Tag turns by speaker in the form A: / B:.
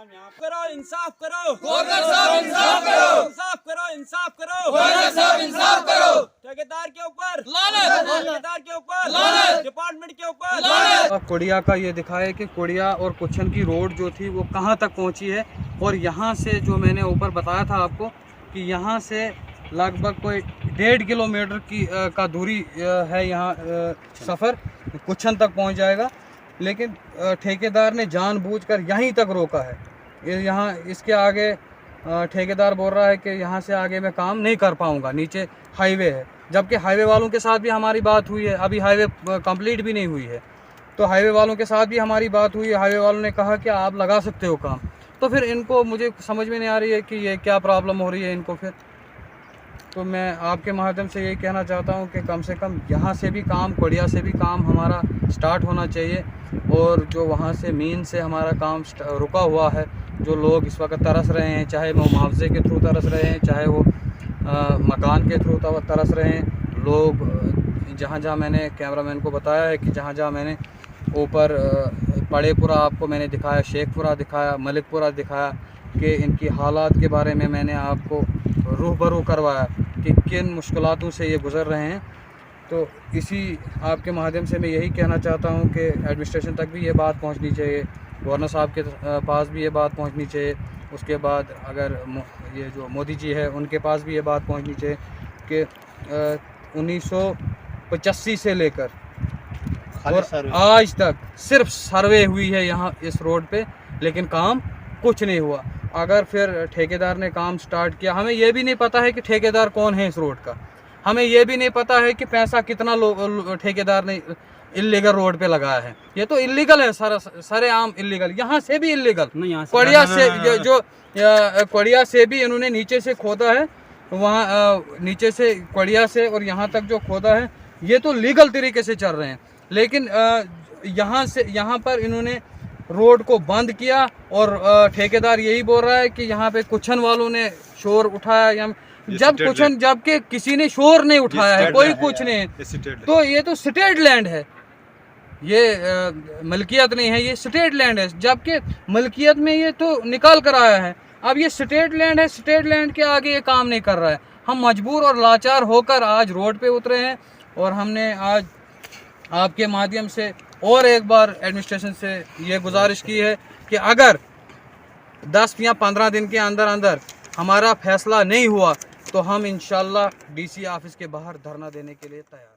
A: करो, इंसाफ करो,
B: इंसाफ करो,
A: इंसाफ करो, इंसाफ करो,
B: इंसाफ करो।
A: ठेकेदार के ऊपर
B: लानत,
A: ठेकेदार के ऊपर
B: लानत,
A: डिपार्टमेंट के ऊपर।
C: कुड़िया का ये दिखाया कि कुड़िया और कुछन की रोड जो थी वो कहाँ तक पहुँची है। और यहाँ से जो मैंने ऊपर बताया था आपको कि यहाँ से लगभग कोई 1.5 किलोमीटर की का दूरी है यहाँ सफ़र कुछन तक पहुँच जाएगा। लेकिन ठेकेदार ने जानबूझकर यहीं तक रोका है। यहाँ इसके आगे ठेकेदार बोल रहा है कि यहाँ से आगे मैं काम नहीं कर पाऊँगा, नीचे हाईवे है। जबकि हाईवे वालों के साथ भी हमारी बात हुई है, अभी हाईवे कंप्लीट भी नहीं हुई है। तो हाईवे वालों के साथ भी हमारी बात हुई है, हाईवे वालों ने कहा कि आप लगा सकते हो काम। तो फिर इनको मुझे समझ में नहीं आ रही है कि ये क्या प्रॉब्लम हो रही है इनको। फिर तो मैं आपके माध्यम से यही कहना चाहता हूँ कि कम से कम यहाँ से भी काम, कुड़िया से भी काम हमारा स्टार्ट होना चाहिए। और जो वहाँ से मीन से हमारा काम रुका हुआ है, जो लोग इस वक्त तरस रहे हैं, चाहे वो मुआवजे के थ्रू तरस रहे हैं, चाहे वो मकान के थ्रू तरस रहे हैं लोग। जहाँ जहाँ मैंने कैमरामैन को बताया है कि जहाँ जहाँ मैंने ऊपर पड़ेपुरा आपको मैंने दिखाया, शेखपुरा दिखाया, मलिकपुरा दिखाया कि इनकी हालात के बारे में मैंने आपको रूबरू करवाया कि किन मुश्किलातों से ये गुज़र रहे हैं। तो इसी आपके माध्यम से मैं यही कहना चाहता हूँ कि एडमिनिस्ट्रेशन तक भी ये बात पहुँचनी चाहिए, गवर्नर साहब के पास भी ये बात पहुँचनी चाहिए। उसके बाद अगर ये जो मोदी जी है उनके पास भी ये बात पहुँचनी चाहिए कि 1985 से लेकर और आज तक सिर्फ सर्वे हुई है यहाँ इस रोड पे, लेकिन काम कुछ नहीं हुआ। अगर फिर ठेकेदार ने काम स्टार्ट किया, हमें ये भी नहीं पता है कि ठेकेदार कौन है इस रोड का, हमें ये भी नहीं पता है कि पैसा कितना ठेकेदार ने इल्लीगल रोड पे लगाया है। ये तो इल्लीगल है, सरेआम इल्लीगल। यहाँ से भी इल्लीगल, कुड़िया से जो कुड़िया से भी इन्होंने नीचे से खोदा है, वहाँ नीचे से कुड़िया से और यहाँ तक जो खोदा है ये तो लीगल तरीके से चल रहे हैं। लेकिन यहाँ पर इन्होंने रोड को बंद किया और ठेकेदार यही बोल रहा है कि यहाँ पे कुछन वालों ने शोर उठाया। जबकि किसी ने शोर नहीं उठाया है, कोई कुछ नहीं। तो ये तो स्टेट लैंड है, ये मलकियत नहीं है, ये स्टेट लैंड है। जबकि मलकियत में ये तो निकाल कर आया है, अब ये स्टेट लैंड है, स्टेट लैंड के आगे ये काम नहीं कर रहा है। हम मजबूर और लाचार होकर आज रोड पे उतरे हैं और हमने आज आपके माध्यम से और एक बार एडमिनिस्ट्रेशन से ये गुजारिश की है कि अगर 10 या 15 दिन के अंदर अंदर हमारा फैसला नहीं हुआ तो हम इंशाल्लाह डीसी ऑफिस के बाहर धरना देने के लिए तैयार।